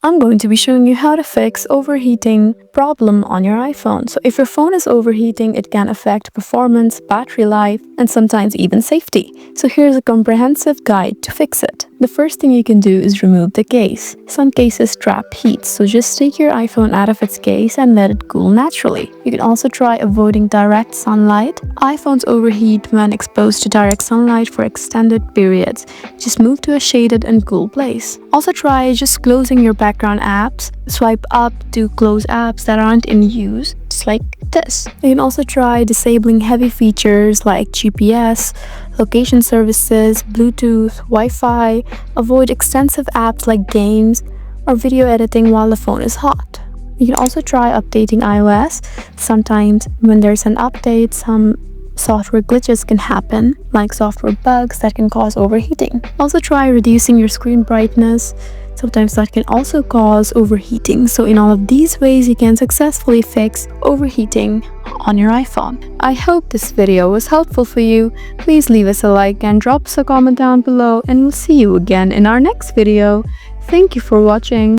I'm going to be showing you how to fix overheating problem on your iPhone. So if your phone is overheating, it can affect performance, battery life, and sometimes even safety. So here's a comprehensive guide to fix it. The first thing you can do is remove the case. Some cases trap heat, so just take your iPhone out of its case and let it cool naturally. You can also try avoiding direct sunlight. iPhones overheat when exposed to direct sunlight for extended periods. Just move to a shaded and cool place. Also try just closing your background apps. Swipe up to close apps that aren't in use, just like this. You can also try disabling heavy features like GPS, location services, Bluetooth, Wi-Fi. Avoid extensive apps like games or video editing while the phone is hot. You can also try updating iOS. Sometimes when there's an update, some software glitches can happen, like software bugs that can cause overheating. Also try reducing your screen brightness. Sometimes that can also cause overheating. So in all of these ways, you can successfully fix overheating on your iPhone. I hope this video was helpful for you. Please leave us a like and drop us a comment down below, and we'll see you again in our next video. Thank you for watching.